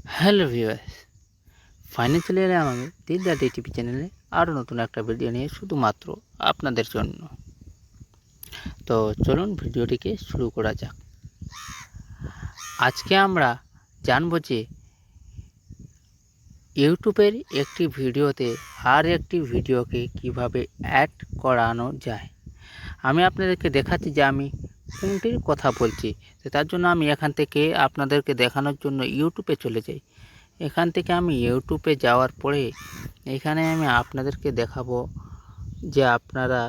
Hello viewers, final চলে এলাম আমি দিদার টিভি চ্যানেলে আরও নতুন একটা ভিডিও নিয়ে শুধুমাত্র আপনাদের জন্য। তো চলুন ভিডিওটিকে শুরু করা যাক। আজকে আমরা জানবো যে ইউটিউবের একটি ভিডিওতে আর একটি ভিডিওকে কিভাবে অ্যাড করানো যায়। আমি আপনাদেরকে দেখাচ্ছি যে আমি কোনটির কথা বলছি। তো তার জন্য আমি এখান থেকে আপনাদেরকে দেখানোর জন্য ইউটিউবে চলে যাই। এখান থেকে আমি ইউটিউবে যাওয়ার পরে এখানে আমি আপনাদেরকে দেখাবো যে আপনারা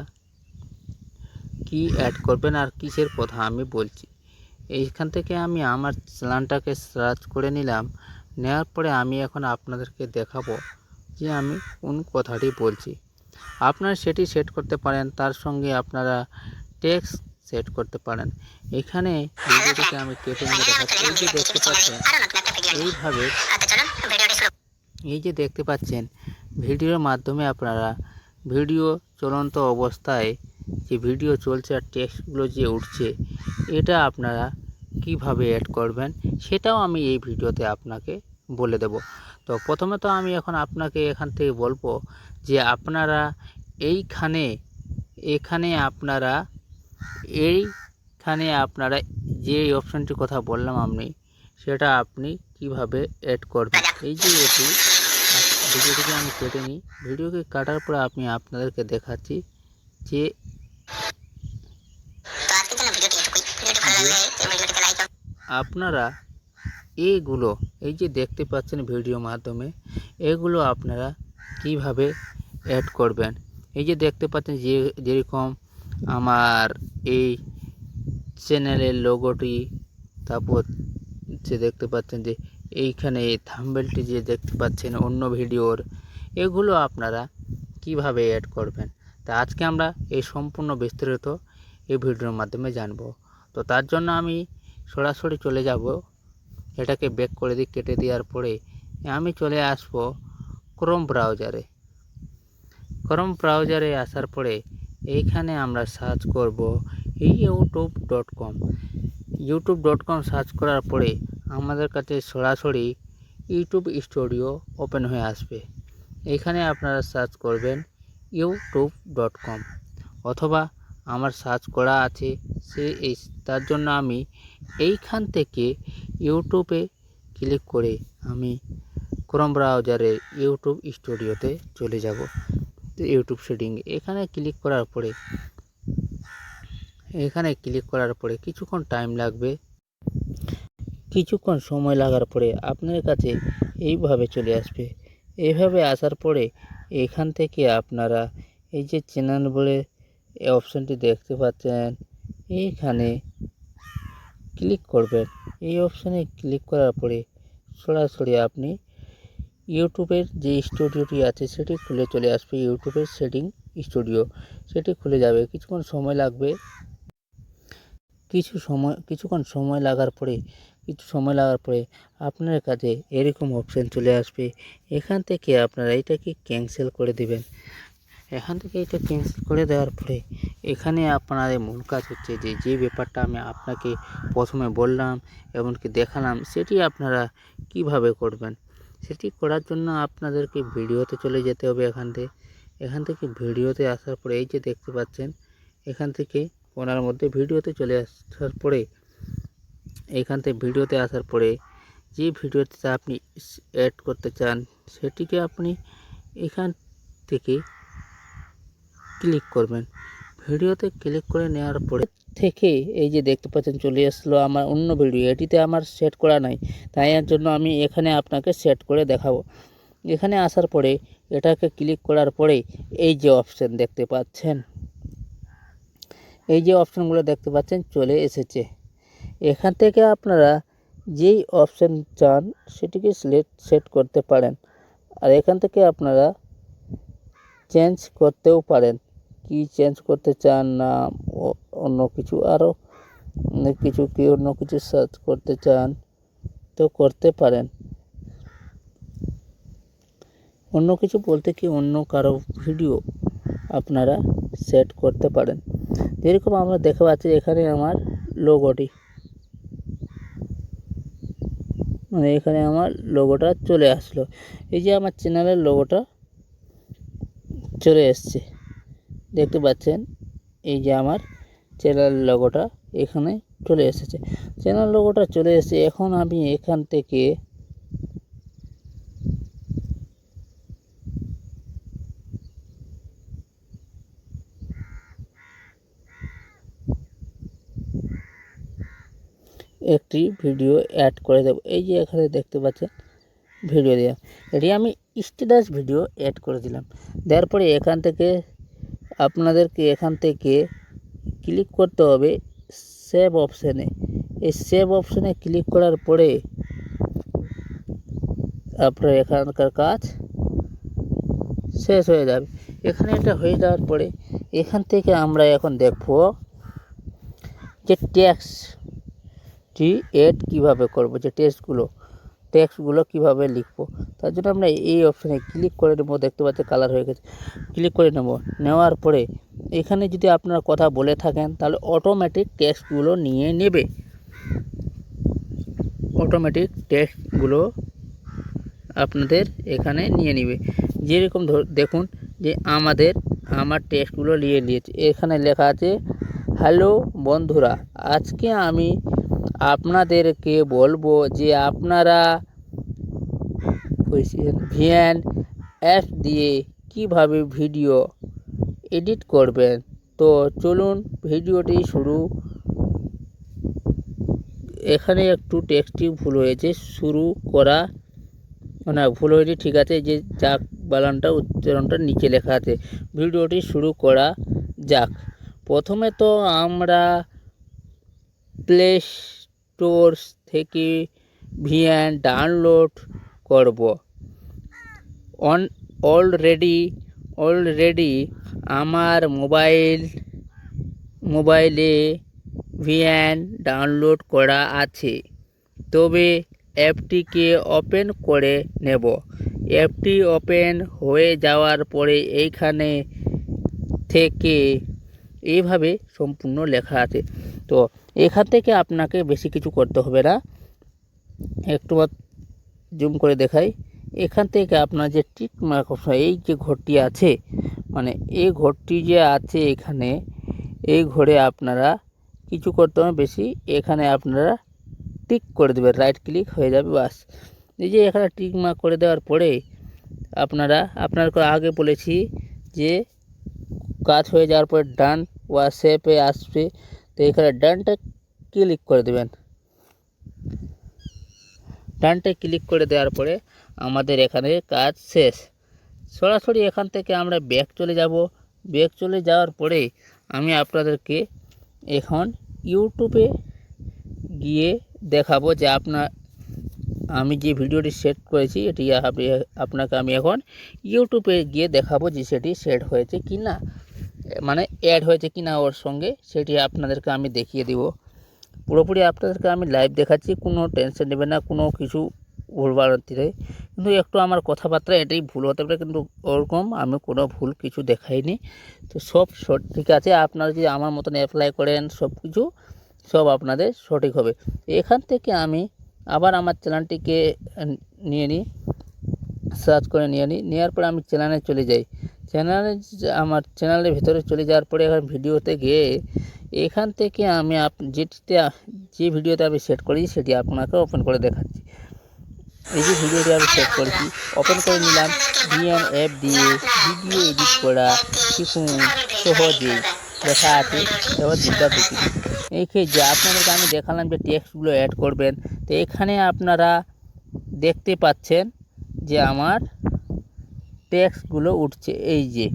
কি অ্যাড করবেন আর কিসের কথা আমি বলছি। এইখান থেকে আমি আমার চ্যানেলটাকে সার্চ করে নিলাম। নেওয়ার পরে আমি এখন আপনাদেরকে দেখাবো যে আমি কোন কথাটি বলছি। আপনারা সেটি সেট করতে পারেন, তার সঙ্গে আপনারা টেক্সট সেট করতে পারেন। এখানে ভিডিওটিকে আমি কেটে নিয়ে দেখাচ্ছি। এই যে দেখতে পাচ্ছেন এইভাবে, এই যে দেখতে পাচ্ছেন ভিডিওর মাধ্যমে আপনারা ভিডিও চলন্ত অবস্থায় যে ভিডিও চলছে আর টেক্সটগুলো যে উঠছে, এটা আপনারা কিভাবে অ্যাড করবেন সেটাও আমি এই ভিডিওতে আপনাকে বলে দেব। তো প্রথমে তো আমি এখন আপনাকে এখান থেকে বলবো যে আপনারা এখানে আপনারা যে অপশানটির কথা বললাম আমি, সেটা আপনি কিভাবে অ্যাড করবেন। এই যে ভিডিওটিকে আমি কেটে নিই। ভিডিওকে কাটার পরে আমি আপনাদেরকে দেখাচ্ছি যে আপনারা এইগুলো, এই যে দেখতে পাচ্ছেন ভিডিও মাধ্যমে, এগুলো আপনারা কিভাবে অ্যাড করবেন। এই যে দেখতে পাচ্ছেন যেরকম আমার এই চ্যানেলের লোগোটি, তারপর যে দেখতে পাচ্ছেন যে এইখানে থাম্বনেলটি যে দেখতে পাচ্ছেন অন্য ভিডিওর, এগুলো আপনারা কিভাবে অ্যাড করবেন। তা আজকে আমরা এই সম্পূর্ণ বিস্তারিত এই ভিডিওর মাধ্যমে জানব। তো তার জন্য আমি সরাসরি চলে যাব, এটাকে ব্যাক করে দিই। কেটে দেওয়ার পরে আমি চলে আসব ক্রোম ব্রাউজারে আসার পরে এইখানে আমরা সার্চ করব youtube.com সার্চ করার পরে আমাদের কাছে সরাসরি ইউটিউব স্টুডিও ওপেন হয়ে আসবে। এখানে আপনারা সার্চ করবেন youtube.com, অথবা আমার সার্চ করা আছে তার জন্য আমি এইখান থেকে ইউটিউবে ক্লিক করে আমি ক্রোম ব্রাউজারে ইউটিউব স্টুডিওতে চলে যাব। ইউটিউব সেটিং এখানে ক্লিক করার পরে কিছুক্ষণ টাইম লাগবে। কিছুক্ষণ সময় লাগার পরে আপনার কাছে এইভাবে চলে আসবে। এইভাবে আসার পরে এখান থেকে আপনারা এই যে চ্যানেল বলে এই অপশানটি দেখতে পাচ্ছেন, এইখানে ক্লিক করবেন। এই অপশানে ক্লিক করার পরে সরাসরি আপনি ইউটিউবের যে স্টুডিওটি আছে সেটি খুলে চলে আসবে। ইউটিউবের সেটিং স্টুডিও সেটি খুলে যাবে। কিছুক্ষণ সময় লাগবে। কিছুক্ষণ সময় লাগার পরে আপনার কাছে এরকম অপশান চলে আসবে। এখান থেকে আপনারা এটাকে ক্যান্সেল করে দেবেন। এখান থেকে এটা ক্যান্সেল করে দেওয়ার পরে এখানে আপনাদের মূল কাজ হচ্ছে যে ব্যাপারটা আমি আপনাকে প্রথমে বললাম এমনকি দেখালাম, সেটি আপনারা কিভাবে করবেন। সেটি করার জন্য আপনাদেরকে ভিডিওতে চলে যেতে হবে। এখান থেকে ভিডিওতে আসার পরে এই যে দেখতে পাচ্ছেন, এখান থেকে কোণার মধ্যে ভিডিওতে চলে আসার পরে যে ভিডিওতে আপনি অ্যাড করতে চান সেটিকে আপনি এখান থেকে ক্লিক করবেন। ভিডিওতে ক্লিক করে নেওয়ার পরে থেকে এই যে দেখতে পাচ্ছেন চলে আসলো আমার অন্য ভিডিও। এটিতে আমার সেট করা নাই, তাই এর জন্য আমি এখানে আপনাকে সেট করে দেখাবো। এখানে আসার পরে এটাকে ক্লিক করার পরে এই যে অপশান দেখতে পাচ্ছেন, এই যে অপশানগুলো দেখতে পাচ্ছেন চলে এসেছে। এখান থেকে আপনারা যেই অপশান চান সেটিকে সেট করতে পারেন। আর এখান থেকে আপনারা চেঞ্জ করতেও পারেন, কি চেঞ্জ করতে চান না অন্য কিছু, আরও অন্য কিছু সার্চ করতে চান তো করতে পারেন। অন্য কিছু বলতে কি অন্য কারো ভিডিও আপনারা সেট করতে পারেন। যেরকম আমরা দেখতে পাচ্ছি এখানে আমার লোগোটি মানে এখানে আমার লোগোটা চলে আসলো। এই যে আমার চ্যানেলের লোগোটা চলে এসছে, দেখতে পাচ্ছেন। এই যে আমার চ্যানেল লোগোটা এখানে চলে এসেছে। চ্যানেল লোগোটা চলে এসেছে। এখন আমি এখান থেকে একটি ভিডিও অ্যাড করে দেব। এই যে এখানে দেখতে পাচ্ছেন ভিডিও দেওয়া, এটি আমি স্ট্যাটাস ভিডিও অ্যাড করে দিলাম। দেওয়ার পরে এখান থেকে আপনাদেরকে এখান থেকে ক্লিক করতে হবে সেভ অপশানে। এই সেভ অপশানে ক্লিক করার পরে আপনার এখানকার কাজ শেষ হয়ে যাবে। এখানে এটা হয়ে যাওয়ার পরে এখান থেকে আমরা এখন দেখব যে টেক্সটটি এড কীভাবে করব, যে টেক্সটগুলো কীভাবে লিখব। তার জন্য আমরা এই অপশানে ক্লিক করে নেব। দেখতে পাচ্ছি কালার হয়ে গেছে, ক্লিক করে নেব। নেওয়ার পরে এখানে যদি আপনারা কথা বলে থাকেন তাহলে অটোমেটিক টেক্সটগুলো নিয়ে নেবে। অটোমেটিক টেক্সটগুলো আপনাদের এখানে নিয়ে নেবে। যেরকম দেখুন যে আমার টেক্সটগুলো নিয়ে নিয়েছে। এখানে লেখা আছে, হ্যালো বন্ধুরা, আজকে আমি আপনাদেরকে বলবো যে আপনারা ভিএন অ্যাপ দিয়ে কিভাবে ভিডিও এডিট করবেন। তো চলুন ভিডিওটি শুরু। এখানে একটু টেক্সটটি ভুল হয়েছে, শুরু করা না, ভুল হয়েছে, ঠিক আছে। যে যাক বানানটা উচ্চারণটা নিচে লেখা আছে। ভিডিওটি শুরু করা যাক। প্রথমে তো আমরা প্লে স্টোর থেকে ভিএন ডাউনলোড করব। অলরেডি আমার মোবাইলে ভিএন ডাউনলোড করা আছে, তবে অ্যাপটিকে ওপেন করে নেব। অ্যাপটি ওপেন হয়ে যাওয়ার পরে এইখানে থেকে এইভাবে সম্পূর্ণ লেখা আছে। তো এখান থেকে আপনাকে বেশি কিছু করতে হবে না। একটু জুম করে দেখাই। এখান থেকে আপনার যে টিক মার্ক অপশন, এই যে ঘরটি আছে, মানে এই ঘরটি যে আছে এখানে, এই ঘরে আপনারা কিছু করতে হবে বেশি। এখানে আপনারা টিক করে দেবেন, রাইট ক্লিক হয়ে যাবে, বাস। এই যে এখানে টিক মার্ক করে দেওয়ার পরে আপনাদেরকে আগে বলেছি যে কাজ হয়ে যাওয়ার পরে ডান হোয়াটসঅ্যাপে আসবে। তো এখানে ডানটা ক্লিক করে দেবেন। ডানটা ক্লিক করে দেওয়ার পরে আমাদের এখানে কাজ শেষ। সরাসরি এখান থেকে আমরা ব্যাক চলে যাব। ব্যাক চলে যাওয়ার পরে আমি আপনাদেরকে এখন ইউটিউবে গিয়ে দেখাবো যে আমি যে ভিডিওটি সেট করেছি এটি আপনাকে আমি এখন ইউটিউবে গিয়ে দেখাবো যে সেটি সেট হয়েছে কি না, মানে অ্যাড হয়েছে কি না ওর সঙ্গে, সেটি আপনাদেরকে আমি দেখিয়ে দিব। পুরোপুরি আপনাদেরকে আমি লাইভ দেখাচ্ছি, কোনো টেনশন নেবেন না, কোনো কিছু ভুলভ্রান্তিতে। কিন্তু একটু আমার কথাবার্তা এটাই ভুল হতে পারে, কিন্তু ওরকম আমি কোনো ভুল কিছু দেখাইনি। তো সব ঠিক আছে। আপনারা যদি আমার মতন অ্যাপ্লাই করেন সব আপনাদের সঠিক হবে। এখান থেকে আমি আবার আমার চ্যানেলটিকে নিয়ে নিই, সার্চ করে নেওয়ার পরে আমি চ্যানেলে চলে যাই। আমার চ্যানেলের ভিতরে চলে যাওয়ার পরে এখন ভিডিওতে গিয়ে এখান থেকে আমি যে ভিডিওতে আমি সেট করেছি সেটি আপনাকে ওপেন করে দেখাচ্ছি। এই যে ভিডিওটি আমি সেট করেছি, ওপেন করে নিলাম। ভিএন অ্যাপ দিয়ে ভিডিও এডিট করা শিখুন সহজেই, লেখা আছে। এবার দুটা দেখি, এই যে আপনাদেরকে আমি দেখালাম যে টেক্সটগুলো অ্যাড করবেন। তো এখানে আপনারা দেখতে পাচ্ছেন যে আমার টেক্সটগুলো উঠছে। এই যে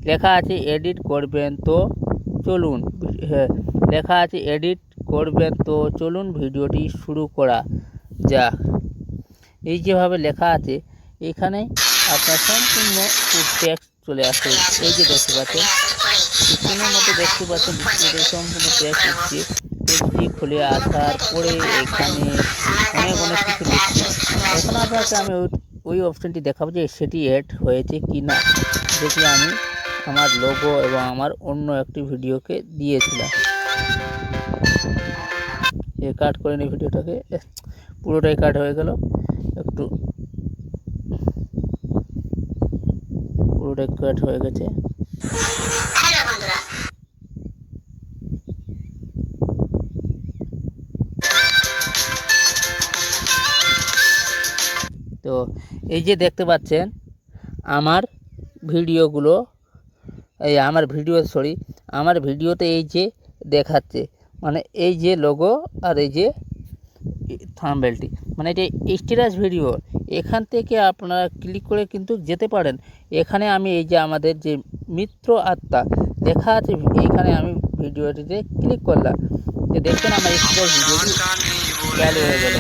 লেখা আছে এডিট করবেন তো চলুন, লেখা আছে এডিট করবেন তো চলুন ভিডিওটি শুরু করা যাক। এই যেভাবে লেখা আছে এখানে আপনার সম্পূর্ণ টেক্সট চলে আসে। এই যে দেখতে পাচ্ছেন, স্ক্রিনের মধ্যে দেখতে পাচ্ছেন সম্পূর্ণ টেক্সট উঠছে। টেক্সটটি খুলে আসার পরে এখানে অনেক কিছু লিখছে। এখন আপনাকে আমি ওই অপশানটি দেখাবো যে সেটি অ্যাড হয়েছে কি না, যেটি আমি আমার লোগো এবং আমার অন্য একটি ভিডিওকে দিয়েছিলাম। কাট করে নিই ভিডিওটাকে, পুরোটাই কাট হয়ে গেল, একটু পুরোটাই কাট হয়ে গেছে। তো এই যে দেখতে পাচ্ছেন আমার ভিডিওগুলো, আমার ভিডিওতে এই যে দেখাচ্ছে, মানে এই যে লোগো আর এই যে থাম্বনেলটি, মানে এটা স্ট্যাটাস ভিডিও। এখান থেকে আপনারা ক্লিক করে কিন্তু যেতে পারেন। এখানে আমি এই যে আমাদের যে মিত্র আত্মা লেখা আছে, এইখানে আমি ভিডিওটিতে ক্লিক করলাম, যে দেখছেন আমার স্ট্যাটাস ভিডিওটি চালু হয়ে গেল।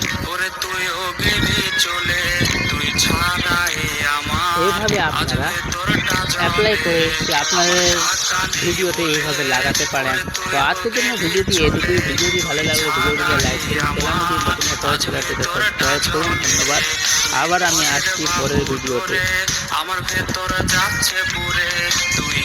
এইভাবে আপনারা অ্যাপ্লাই করে আপনাদের ভিডিওতে এইভাবে লাগাতে পারেন। তো আজকের জন্য ভিডিওটি এটুকুই। ভিডিওটি ভালো লাগলে ভিডিওটিকে লাইক করুন, চ্যানেলটি নতুন চ্যানেলটিকে সাবস্ক্রাইব করুন। ধন্যবাদ। আবার আমি আসছি পরের ভিডিওতে। আমার ভেতর যাচ্ছে পুরে তুই